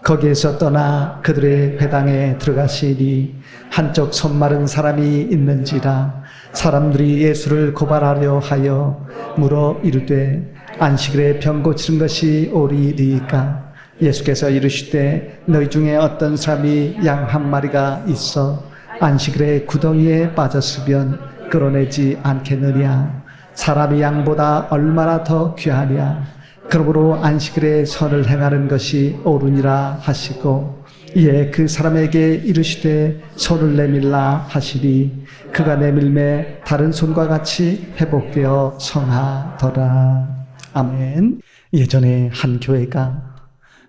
거기에서 떠나 그들의 회당에 들어가시니 한쪽 손 마른 사람이 있는지라. 사람들이 예수를 고발하려 하여 물어 이르되 안식일에 병 고치는 것이 옳으리이까? 예수께서 이르시되 너희 중에 어떤 사람이 양 한 마리가 있어 안식일에 구덩이에 빠졌으면 끌어내지 않겠느냐? 사람이 양보다 얼마나 더 귀하냐? 그러므로 안식일에 선을 행하는 것이 옳으니라 하시고, 이에 그 사람에게 이르시되 손을 내밀라 하시니 그가 내밀매 다른 손과 같이 회복되어 성하더라. 아멘. 예전에 한 교회가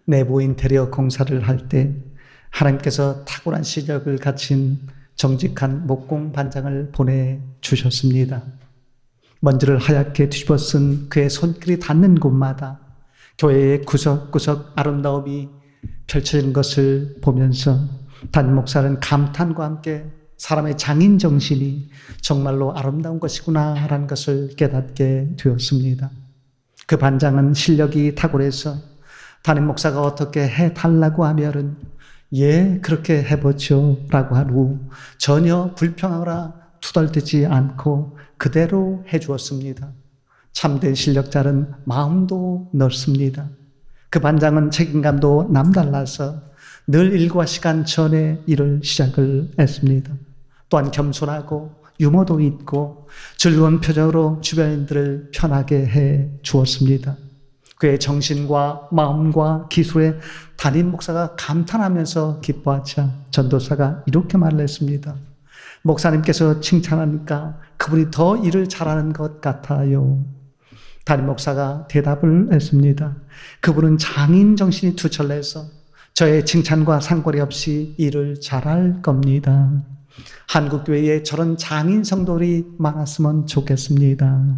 내부 인테리어 공사를 할 때 하나님께서 탁월한 시력을 갖춘 정직한 목공 반장을 보내주셨습니다. 먼지를 하얗게 뒤집어 쓴 그의 손길이 닿는 곳마다 교회의 구석구석 아름다움이 펼쳐진 것을 보면서 담임 목사는 감탄과 함께 사람의 장인 정신이 정말로 아름다운 것이구나 라는 것을 깨닫게 되었습니다. 그 반장은 실력이 탁월해서 담임 목사가 어떻게 해달라고 하면은 예, 그렇게 해보죠 라고 한 후 전혀 불평하거나 투덜대지 않고 그대로 해주었습니다. 참된 실력자는 마음도 넓습니다. 그 반장은 책임감도 남달라서 늘 일과 시간 전에 일을 시작을 했습니다. 또한 겸손하고 유머도 있고 즐거운 표정으로 주변인들을 편하게 해 주었습니다. 그의 정신과 마음과 기술에 담임 목사가 감탄하면서 기뻐하자 전도사가 이렇게 말을 했습니다. 목사님께서 칭찬하니까 그분이 더 일을 잘하는 것 같아요. 담임 목사가 대답을 했습니다. 그분은 장인 정신이 투철해서 저의 칭찬과 상관이 없이 일을 잘할 겁니다. 한국교회에 저런 장인 성도들이 많았으면 좋겠습니다.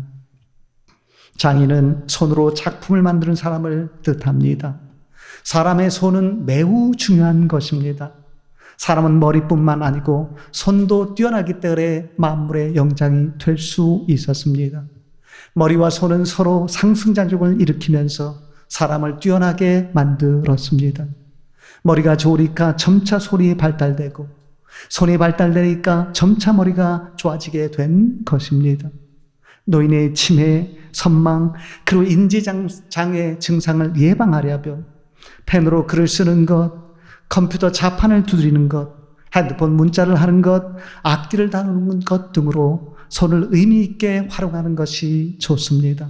장인은 손으로 작품을 만드는 사람을 뜻합니다. 사람의 손은 매우 중요한 것입니다. 사람은 머리뿐만 아니고 손도 뛰어나기 때문에 만물의 영장이 될 수 있었습니다. 머리와 손은 서로 상승작용을 일으키면서 사람을 뛰어나게 만들었습니다. 머리가 좋으니까 점차 손이 발달되고 손이 발달되니까 점차 머리가 좋아지게 된 것입니다. 노인의 치매, 선망, 그리고 인지장애 증상을 예방하려면 펜으로 글을 쓰는 것, 컴퓨터 자판을 두드리는 것, 핸드폰 문자를 하는 것, 악기를 다루는 것 등으로 손을 의미 있게 활용하는 것이 좋습니다.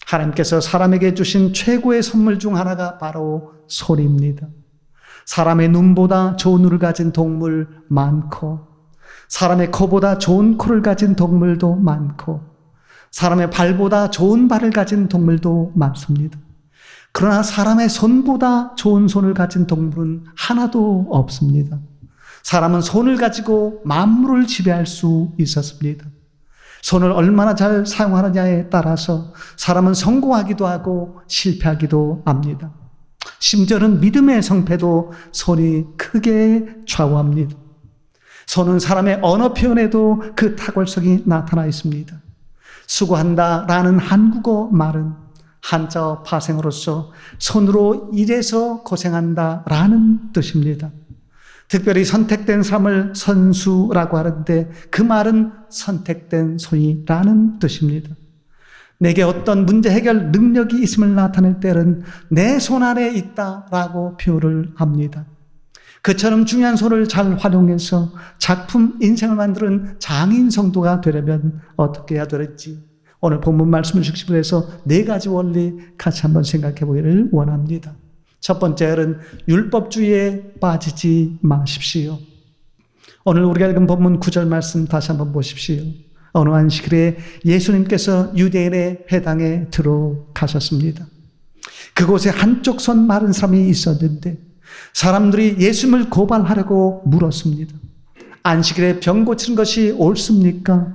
하나님께서 사람에게 주신 최고의 선물 중 하나가 바로 손입니다. 사람의 눈보다 좋은 눈을 가진 동물 많고, 사람의 코보다 좋은 코를 가진 동물도 많고, 사람의 발보다 좋은 발을 가진 동물도 많습니다. 그러나 사람의 손보다 좋은 손을 가진 동물은 하나도 없습니다. 사람은 손을 가지고 만물을 지배할 수 있었습니다. 손을 얼마나 잘 사용하느냐에 따라서 사람은 성공하기도 하고 실패하기도 합니다. 심지어는 믿음의 성패도 손이 크게 좌우합니다. 손은 사람의 언어 표현에도 그 탁월성이 나타나 있습니다. 수고한다라는 한국어 말은 한자어 파생어로서 손으로 일해서 고생한다라는 뜻입니다. 특별히 선택된 사람을 선수라고 하는데 그 말은 선택된 손이라는 뜻입니다. 내게 어떤 문제 해결 능력이 있음을 나타낼 때는 내 손 안에 있다라고 표현을 합니다. 그처럼 중요한 손을 잘 활용해서 작품 인생을 만드는 장인 성도가 되려면 어떻게 해야 될지 오늘 본문 말씀을 중심으로 해서 4가지 원리 같이 한번 생각해 보기를 원합니다. 첫 번째는 율법주의에 빠지지 마십시오. 오늘 우리가 읽은 본문 9절 말씀 다시 한번 보십시오. 어느 안식일에 예수님께서 유대인의 회당에 들어가셨습니다. 그곳에 한쪽 손 마른 사람이 있었는데 사람들이 예수님을 고발하려고 물었습니다. 안식일에 병 고치는 것이 옳습니까?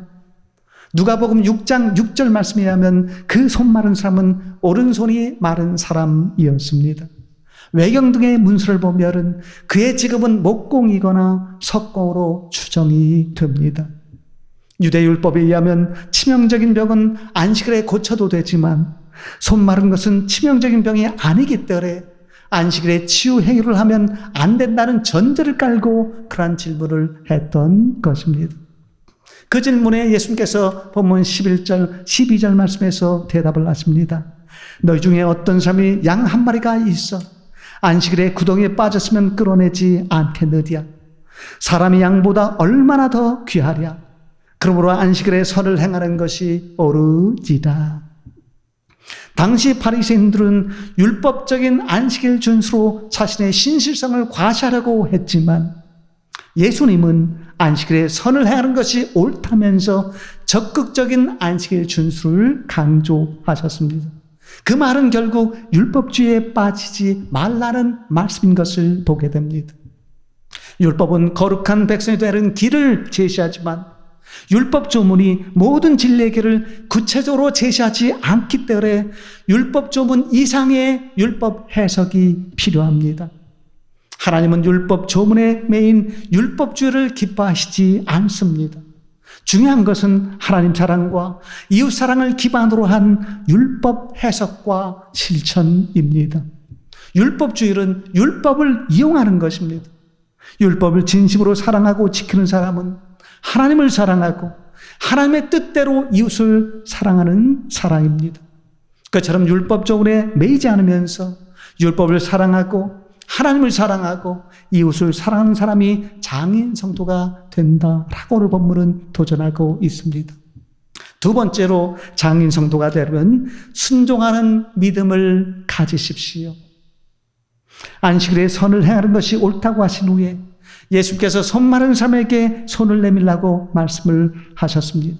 누가복음 6장 6절 말씀에 의하면 그 손 마른 사람은 오른손이 마른 사람이었습니다. 외경 등의 문서를 보면 그의 직업은 목공이거나 석공으로 추정이 됩니다. 유대율법에 의하면 치명적인 병은 안식일에 고쳐도 되지만 손 마른 것은 치명적인 병이 아니기 때문에 안식일에 치유 행위를 하면 안 된다는 전제를 깔고 그러한 질문을 했던 것입니다. 그 질문에 예수님께서 본문 11절, 12절 말씀에서 대답을 하십니다. 너희 중에 어떤 사람이 양 한 마리가 있어 안식일에 구덩이에 빠졌으면 끌어내지 않겠느냐? 사람이 양보다 얼마나 더 귀하랴? 그러므로 안식일에 선을 행하는 것이 옳으니라. 당시 바리새인들은 율법적인 안식일 준수로 자신의 신실성을 과시하려고 했지만 예수님은 안식일에 선을 행하는 것이 옳다면서 적극적인 안식일 준수를 강조하셨습니다. 그 말은 결국 율법주의에 빠지지 말라는 말씀인 것을 보게 됩니다. 율법은 거룩한 백성이 되는 길을 제시하지만 율법 조문이 모든 진리의 길을 구체적으로 제시하지 않기 때문에 율법 조문 이상의 율법 해석이 필요합니다. 하나님은 율법 조문에 매인 율법주의를 기뻐하시지 않습니다. 중요한 것은 하나님 사랑과 이웃 사랑을 기반으로 한 율법 해석과 실천입니다. 율법주의는 율법을 이용하는 것입니다. 율법을 진심으로 사랑하고 지키는 사람은 하나님을 사랑하고 하나님의 뜻대로 이웃을 사랑하는 사람입니다. 그처럼 율법 조문에 매이지 않으면서 율법을 사랑하고 하나님을 사랑하고 이웃을 사랑하는 사람이 장인 성도가 된다라고 오늘 본문은 도전하고 있습니다. 두 번째로 장인 성도가 되려면 순종하는 믿음을 가지십시오. 안식일에 선을 행하는 것이 옳다고 하신 후에 예수께서 손 마른 사람에게 손을 내밀라고 말씀을 하셨습니다.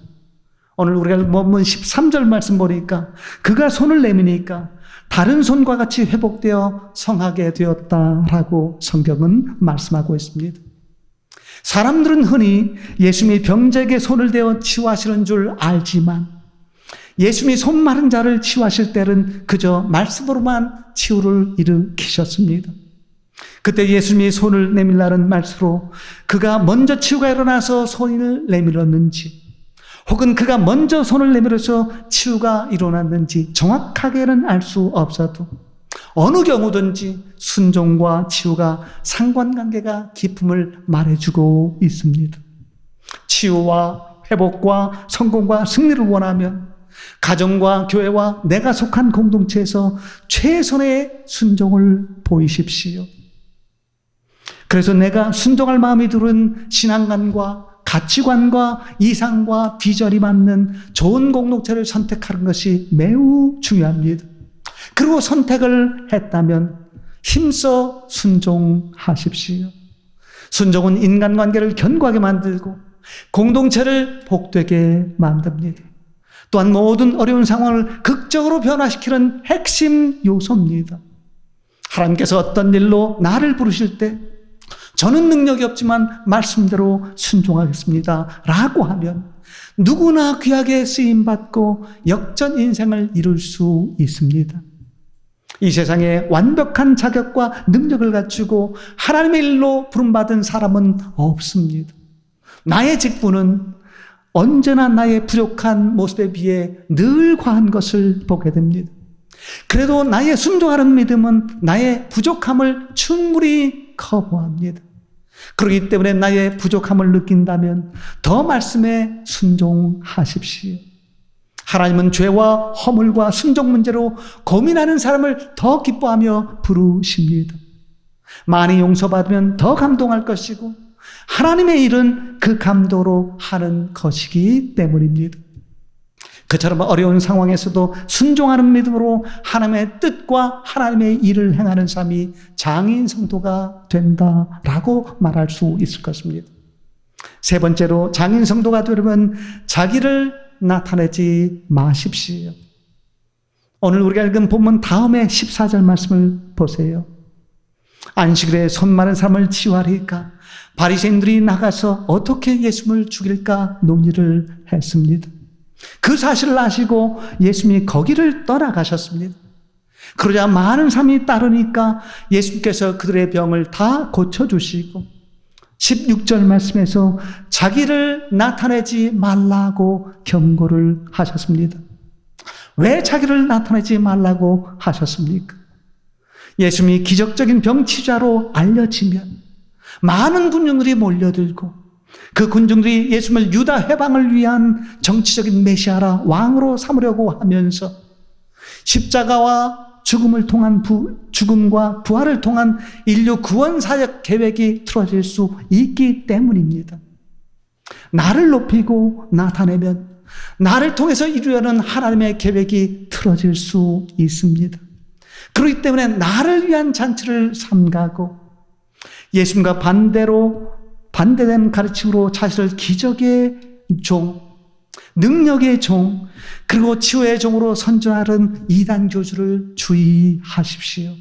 오늘 우리가 본문 13절 말씀 보니까 그가 손을 내미니까 다른 손과 같이 회복되어 성하게 되었다라고 성경은 말씀하고 있습니다. 사람들은 흔히 예수님이 병자에게 손을 대어 치유하시는 줄 알지만 예수님이 손 마른 자를 치유하실 때는 그저 말씀으로만 치유를 일으키셨습니다. 그때 예수님이 손을 내밀라는 말씀으로 그가 먼저 치유가 일어나서 손을 내밀었는지 혹은 그가 먼저 손을 내밀어서 치유가 일어났는지 정확하게는 알 수 없어도 어느 경우든지 순종과 치유가 상관관계가 깊음을 말해주고 있습니다. 치유와 회복과 성공과 승리를 원하면 가정과 교회와 내가 속한 공동체에서 최선의 순종을 보이십시오. 그래서 내가 순종할 마음이 들은 신앙관과 가치관과 이상과 비전이 맞는 좋은 공동체를 선택하는 것이 매우 중요합니다. 그리고 선택을 했다면 힘써 순종하십시오. 순종은 인간관계를 견고하게 만들고 공동체를 복되게 만듭니다. 또한 모든 어려운 상황을 극적으로 변화시키는 핵심 요소입니다. 하나님께서 어떤 일로 나를 부르실 때 저는 능력이 없지만 말씀대로 순종하겠습니다 라고 하면 누구나 귀하게 쓰임받고 역전 인생을 이룰 수 있습니다. 이 세상에 완벽한 자격과 능력을 갖추고 하나님의 일로 부름받은 사람은 없습니다. 나의 직분은 언제나 나의 부족한 모습에 비해 늘 과한 것을 보게 됩니다. 그래도 나의 순종하는 믿음은 나의 부족함을 충분히 커버합니다. 그렇기 때문에 나의 부족함을 느낀다면 더 말씀에 순종하십시오. 하나님은 죄와 허물과 순종 문제로 고민하는 사람을 더 기뻐하며 부르십니다. 많이 용서받으면 더 감동할 것이고 하나님의 일은 그 감도로 하는 것이기 때문입니다. 그처럼 어려운 상황에서도 순종하는 믿음으로 하나님의 뜻과 하나님의 일을 행하는 삶이 장인 성도가 된다라고 말할 수 있을 것입니다. 세 번째로 장인 성도가 되려면 자기를 나타내지 마십시오. 오늘 우리가 읽은 본문 다음에 14절 말씀을 보세요. 안식일에 손 마른 사람을 치유하리까 바리새인들이 나가서 어떻게 예수님을 죽일까 논의를 했습니다. 그 사실을 아시고 예수님이 거기를 떠나가셨습니다. 그러자 많은 사람이 따르니까 예수님께서 그들의 병을 다 고쳐주시고 16절 말씀에서 자기를 나타내지 말라고 경고를 하셨습니다. 왜 자기를 나타내지 말라고 하셨습니까? 예수님이 기적적인 병치자로 알려지면 많은 군중들이 몰려들고 그 군중들이 예수님을 유다 해방을 위한 정치적인 메시아라 왕으로 삼으려고 하면서 십자가와 죽음과 부활을 통한 인류 구원 사역 계획이 틀어질 수 있기 때문입니다. 나를 높이고 나타내면 나를 통해서 이루려는 하나님의 계획이 틀어질 수 있습니다. 그렇기 때문에 나를 위한 잔치를 삼가고 예수님과 반대된 가르침으로 자신을 기적의 종, 능력의 종, 그리고 치유의 종으로 선전하는 이단 교주를 주의하십시오.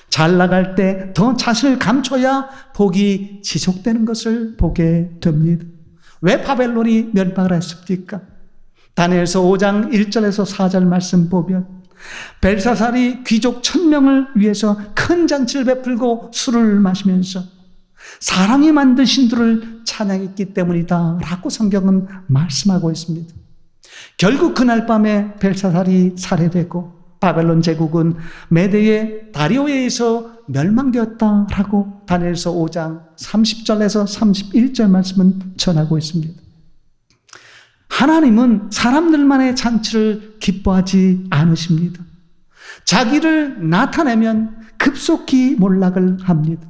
잘 나갈 때 더 자신을 감춰야 복이 지속되는 것을 보게 됩니다. 왜 바벨론이 멸망을 했습니까? 다니엘서 5장 1절에서 4절 말씀 보면 벨사살이 귀족 1000명을 위해서 큰 잔치를 베풀고 술을 마시면서 사람이 만든 신들을 찬양했기 때문이다 라고 성경은 말씀하고 있습니다. 결국 그날 밤에 벨사살이 살해되고 바벨론 제국은 메대의 다리오에 의해서 멸망되었다라고 다니엘서 5장 30절에서 31절 말씀은 전하고 있습니다. 하나님은 사람들만의 잔치를 기뻐하지 않으십니다. 자기를 나타내면 급속히 몰락을 합니다.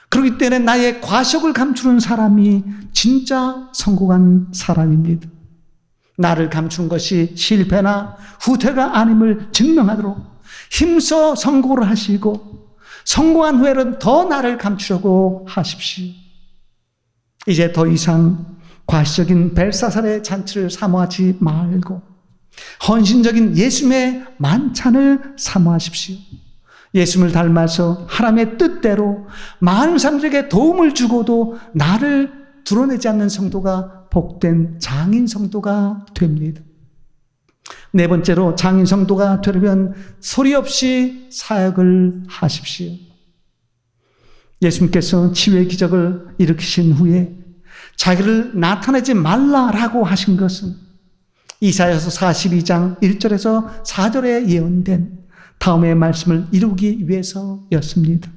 그렇기 때문에 나의 과식을 감추는 사람이 진짜 성공한 사람입니다. 나를 감춘 것이 실패나 후퇴가 아님을 증명하도록 힘써 성공을 하시고 성공한 후에는 더 나를 감추려고 하십시오. 이제 더 이상 과시적인 벨사살의 잔치를 사모하지 말고 헌신적인 예수님의 만찬을 사모하십시오. 예수님을 닮아서 하나님의 뜻대로 많은 사람들에게 도움을 주고도 나를 드러내지 않는 성도가 복된 장인 성도가 됩니다. 네 번째로 장인 성도가 되려면 소리 없이 사역을 하십시오. 예수님께서 치유의 기적을 일으키신 후에 자기를 나타내지 말라라고 하신 것은 이사야서 42장 1절에서 4절에 예언된 다음의 말씀을 이루기 위해서였습니다.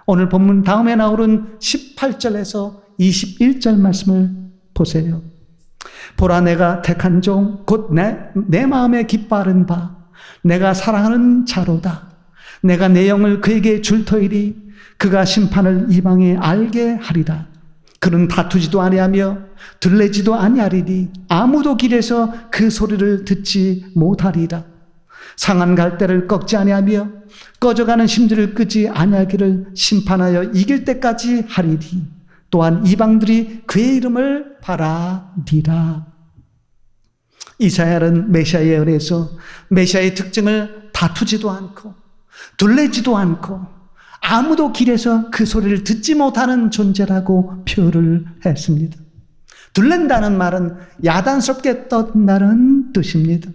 오늘 본문 다음에 나오는 18절에서 21절 말씀을 보세요. 보라, 내가 택한 종 곧 내 마음에 기뻐하는 바 내가 사랑하는 자로다. 내가 내 영을 그에게 줄 터이리 그가 심판을 이방에 알게 하리라. 그는 다투지도 아니하며 들레지도 아니하리니 아무도 길에서 그 소리를 듣지 못하리라. 상한 갈대를 꺾지 아니하며 꺼져가는 심지를 끄지 아니하기를 심판하여 이길 때까지 하리니 또한 이방들이 그의 이름을 바라리라. 이사야는 메시아 예언에서 메시아의 특징을 다투지도 않고 둘레지도 않고 아무도 길에서 그 소리를 듣지 못하는 존재라고 표현을 했습니다. 둘렌다는 말은 야단스럽게 떤다는 뜻입니다.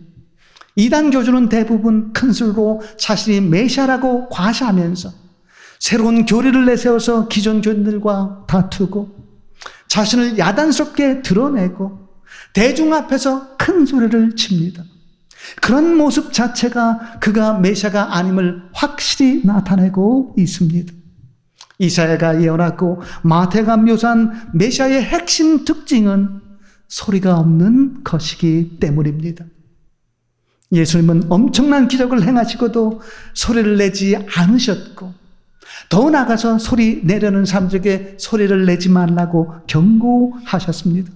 이단 교주는 대부분 큰 소리로 자신이 메시아라고 과시하면서 새로운 교리를 내세워서 기존 교인들과 다투고 자신을 야단스럽게 드러내고 대중 앞에서 큰 소리를 칩니다. 그런 모습 자체가 그가 메시아가 아님을 확실히 나타내고 있습니다. 이사야가 예언하고 마태가 묘사한 메시아의 핵심 특징은 소리가 없는 것이기 때문입니다. 예수님은 엄청난 기적을 행하시고도 소리를 내지 않으셨고 더 나아가서 소리 내려는 사람들에게 소리를 내지 말라고 경고하셨습니다.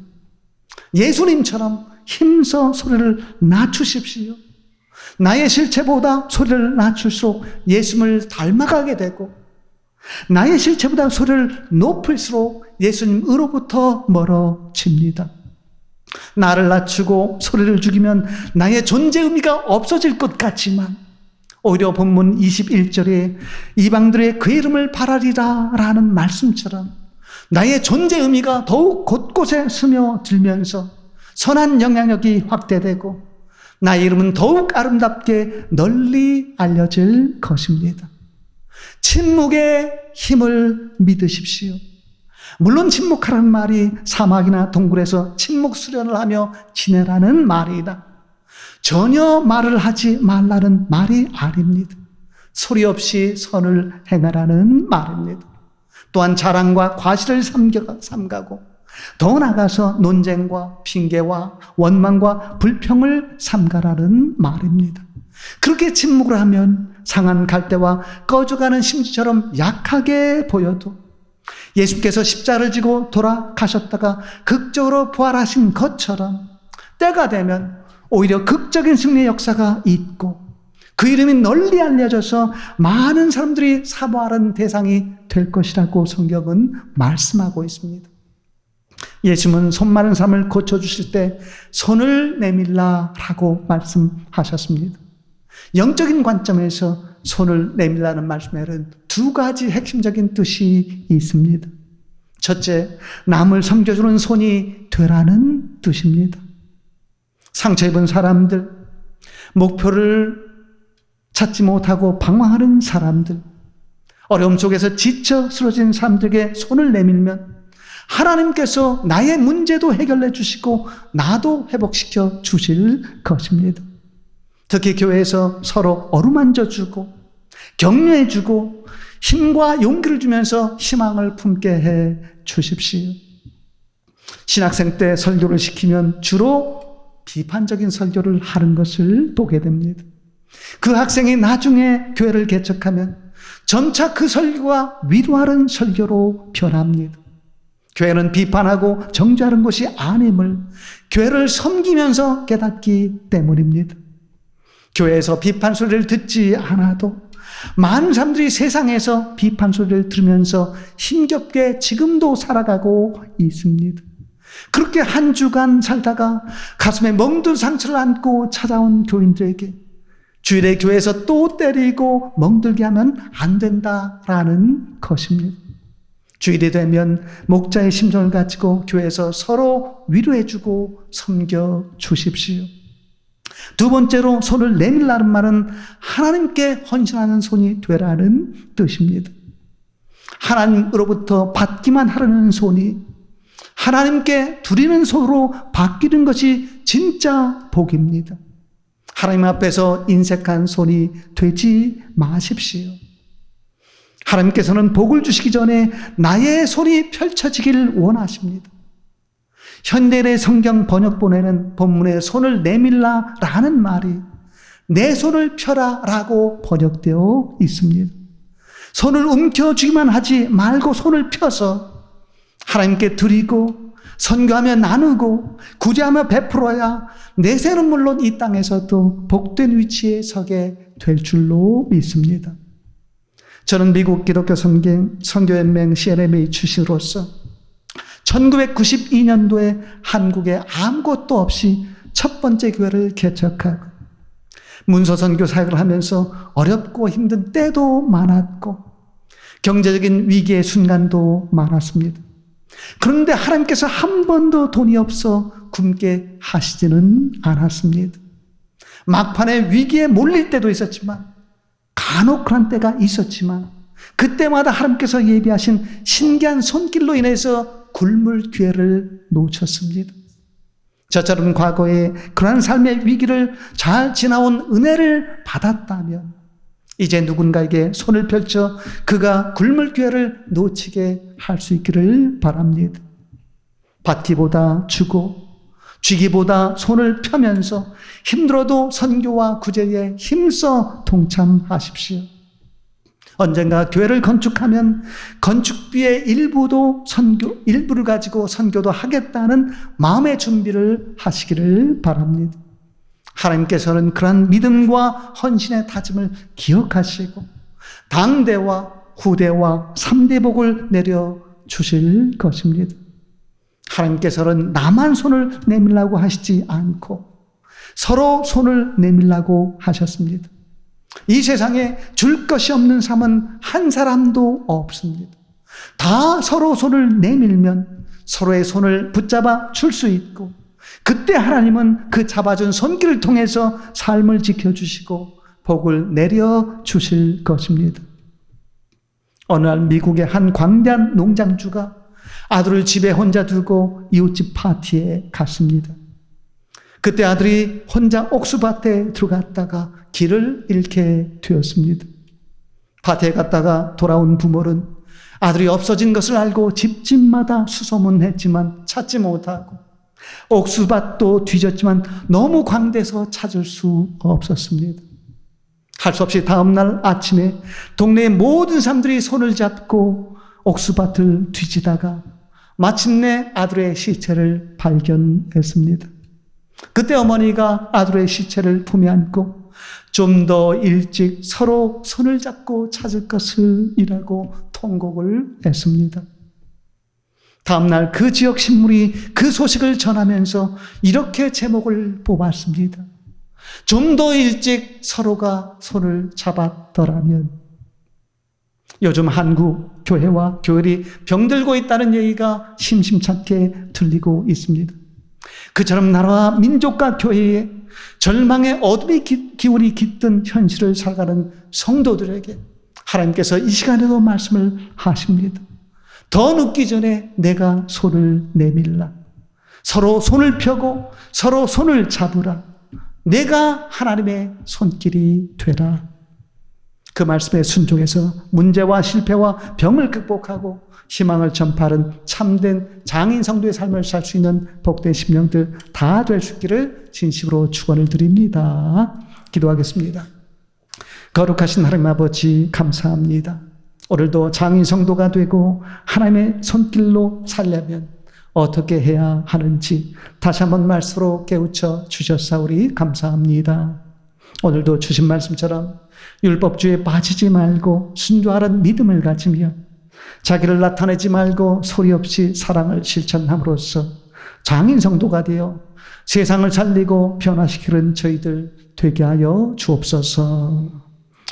예수님처럼 힘써 소리를 낮추십시오. 나의 실체보다 소리를 낮출수록 예수님을 닮아가게 되고 나의 실체보다 소리를 높일수록 예수님으로부터 멀어집니다. 나를 낮추고 소리를 죽이면 나의 존재 의미가 없어질 것 같지만 오히려 본문 21절에 이방들의 그 이름을 바라리라 라는 말씀처럼 나의 존재 의미가 더욱 곳곳에 스며들면서 선한 영향력이 확대되고 나의 이름은 더욱 아름답게 널리 알려질 것입니다. 침묵의 힘을 믿으십시오. 물론 침묵하라는 말이 사막이나 동굴에서 침묵 수련을 하며 지내라는 말이다. 전혀 말을 하지 말라는 말이 아닙니다. 소리 없이 선을 행하라는 말입니다. 또한 자랑과 과실을 삼가고 더 나아가서 논쟁과 핑계와 원망과 불평을 삼가라는 말입니다. 그렇게 침묵을 하면 상한 갈대와 꺼져가는 심지처럼 약하게 보여도 예수께서 십자가를 지고 돌아가셨다가 극적으로 부활하신 것처럼 때가 되면 오히려 극적인 승리의 역사가 있고 그 이름이 널리 알려져서 많은 사람들이 사모하는 대상이 될 것이라고 성경은 말씀하고 있습니다. 예수님은 손 마른 사람을 고쳐주실 때 손을 내밀라라고 말씀하셨습니다. 영적인 관점에서 손을 내밀라는 말씀에는 두 가지 핵심적인 뜻이 있습니다. 첫째, 남을 섬겨주는 손이 되라는 뜻입니다. 상처 입은 사람들, 목표를 찾지 못하고 방황하는 사람들, 어려움 속에서 지쳐 쓰러진 사람들에게 손을 내밀면 하나님께서 나의 문제도 해결해 주시고 나도 회복시켜 주실 것입니다. 특히 교회에서 서로 어루만져 주고 격려해 주고 힘과 용기를 주면서 희망을 품게 해 주십시오. 신학생 때 설교를 시키면 주로 비판적인 설교를 하는 것을 보게 됩니다. 그 학생이 나중에 교회를 개척하면 점차 그 설교가 위로하는 설교로 변합니다. 교회는 비판하고 정죄하는 것이 아님을 교회를 섬기면서 깨닫기 때문입니다. 교회에서 비판 소리를 듣지 않아도 많은 사람들이 세상에서 비판 소리를 들으면서 힘겹게 지금도 살아가고 있습니다. 그렇게 한 주간 살다가 가슴에 멍든 상처를 안고 찾아온 교인들에게 주일에 교회에서 또 때리고 멍들게 하면 안 된다라는 것입니다. 주일이 되면 목자의 심정을 가지고 교회에서 서로 위로해주고 섬겨 주십시오. 두 번째로 손을 내밀라는 말은 하나님께 헌신하는 손이 되라는 뜻입니다. 하나님으로부터 받기만 하려는 손이 하나님께 드리는 손으로 바뀌는 것이 진짜 복입니다. 하나님 앞에서 인색한 손이 되지 마십시오. 하나님께서는 복을 주시기 전에 나의 손이 펼쳐지기를 원하십니다. 현대의 성경 번역본에는 본문에 손을 내밀라라는 말이 내 손을 펴라라고 번역되어 있습니다. 손을 움켜쥐기만 하지 말고 손을 펴서 하나님께 드리고 선교하며 나누고 구제하며 베풀어야 내세는 물론 이 땅에서도 복된 위치에 서게 될 줄로 믿습니다. 저는 미국 기독교 선교연맹 CNMA 출신으로서 1992년도에 한국에 아무것도 없이 첫 번째 교회를 개척하고 문서 선교 사역을 하면서 어렵고 힘든 때도 많았고 경제적인 위기의 순간도 많았습니다. 그런데 하나님께서 한 번도 돈이 없어 굶게 하시지는 않았습니다. 막판에 위기에 몰릴 때도 있었지만 간혹 그런 때가 있었지만 그때마다 하나님께서 예비하신 신기한 손길로 인해서 굶을 기회를 놓쳤습니다. 저처럼 과거에 그러한 삶의 위기를 잘 지나온 은혜를 받았다면 이제 누군가에게 손을 펼쳐 그가 굶을 기회를 놓치게 할 수 있기를 바랍니다. 받기보다 주고 쥐기보다 손을 펴면서 힘들어도 선교와 구제에 힘써 동참하십시오. 언젠가 교회를 건축하면 건축비의 일부를 가지고 선교도 하겠다는 마음의 준비를 하시기를 바랍니다. 하나님께서는 그런 믿음과 헌신의 다짐을 기억하시고 당대와 후대와 3대 복을 내려주실 것입니다. 하나님께서는 나만 손을 내밀라고 하시지 않고 서로 손을 내밀라고 하셨습니다. 이 세상에 줄 것이 없는 삶은 한 사람도 없습니다. 다 서로 손을 내밀면 서로의 손을 붙잡아 줄 수 있고 그때 하나님은 그 잡아준 손길을 통해서 삶을 지켜주시고 복을 내려주실 것입니다. 어느 날 미국의 한 광대한 농장주가 아들을 집에 혼자 두고 이웃집 파티에 갔습니다. 그때 아들이 혼자 옥수밭에 들어갔다가 길을 잃게 되었습니다. 밭에 갔다가 돌아온 부모는 아들이 없어진 것을 알고 집집마다 수소문했지만 찾지 못하고, 옥수밭도 뒤졌지만 너무 광대해서 찾을 수 없었습니다. 할 수 없이 다음 날 아침에 동네의 모든 사람들이 손을 잡고 옥수밭을 뒤지다가 마침내 아들의 시체를 발견했습니다. 그때 어머니가 아들의 시체를 품에 안고 좀 더 일찍 서로 손을 잡고 찾을 것을 이라고 통곡을 했습니다. 다음날 그 지역 신문이 그 소식을 전하면서 이렇게 제목을 뽑았습니다. 좀 더 일찍 서로가 손을 잡았더라면. 요즘 한국 교회와 교회들이 병들고 있다는 얘기가 심심찮게 들리고 있습니다. 그처럼 나라와 민족과 교회에 절망의 어둠이 기울이 깃든 현실을 살아가는 성도들에게 하나님께서 이 시간에도 말씀을 하십니다. 더 늦기 전에 내가 손을 내밀라. 서로 손을 펴고 서로 손을 잡으라. 내가 하나님의 손길이 되라. 그 말씀에 순종해서 문제와 실패와 병을 극복하고 희망을 전파하는 참된 장인 성도의 삶을 살 수 있는 복된 심령들 다 될 수 있기를 진심으로 축원을 드립니다. 기도하겠습니다. 거룩하신 하나님 아버지 감사합니다. 오늘도 장인 성도가 되고 하나님의 손길로 살려면 어떻게 해야 하는지 다시 한번 말씀으로 깨우쳐 주셨사오니 감사합니다. 오늘도 주신 말씀처럼 율법주의에 빠지지 말고 순종하는 믿음을 가지며 자기를 나타내지 말고 소리 없이 사랑을 실천함으로써 장인 성도가 되어 세상을 살리고 변화시키는 저희들 되게 하여 주옵소서.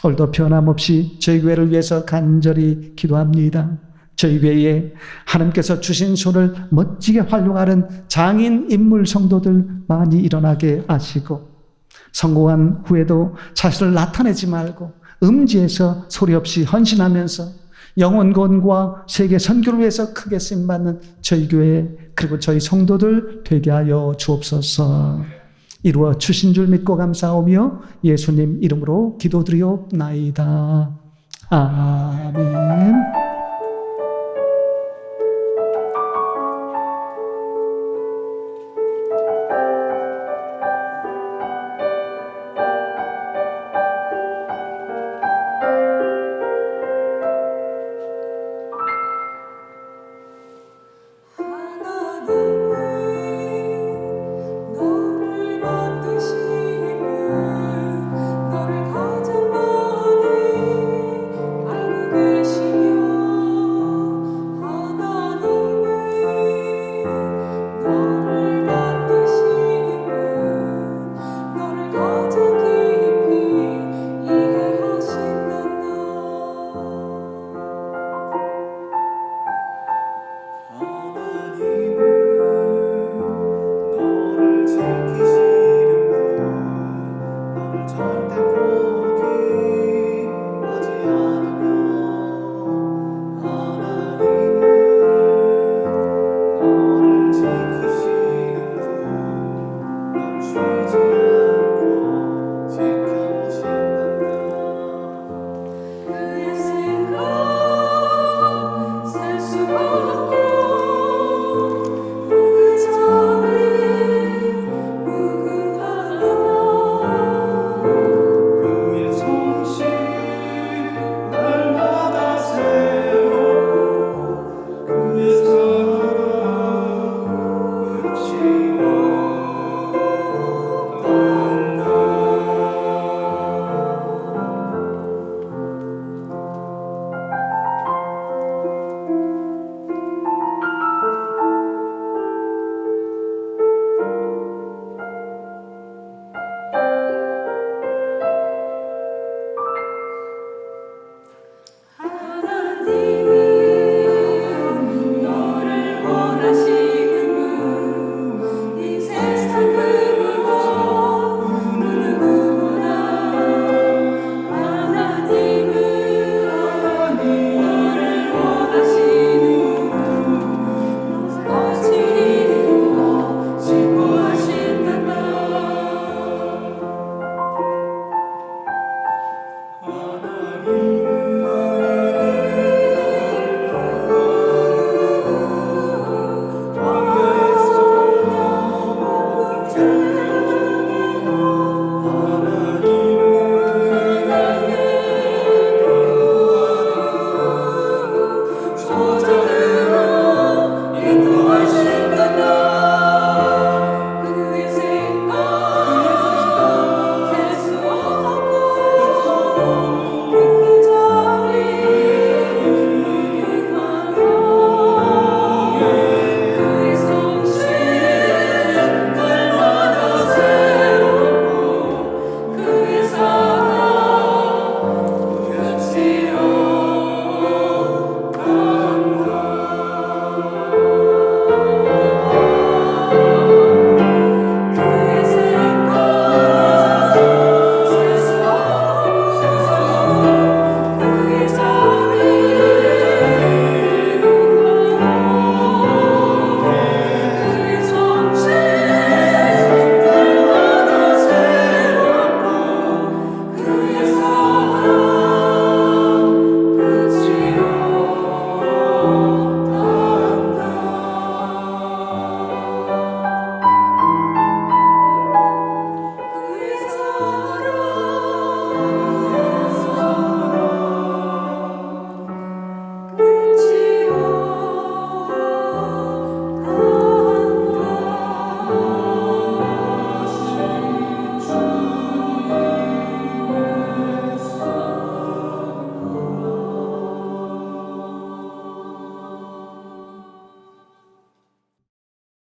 오늘도 변함없이 저희 교회를 위해서 간절히 기도합니다. 저희 교회에 하나님께서 주신 손을 멋지게 활용하는 장인 인물 성도들 많이 일어나게 하시고, 성공한 후에도 자신을 나타내지 말고 음지에서 소리 없이 헌신하면서 영혼권과 세계 선교를 위해서 크게 쓰임받는 저희 교회 그리고 저희 성도들 되게 하여 주옵소서. 이루어 주신 줄 믿고 감사하며 예수님 이름으로 기도드리옵나이다. 아멘.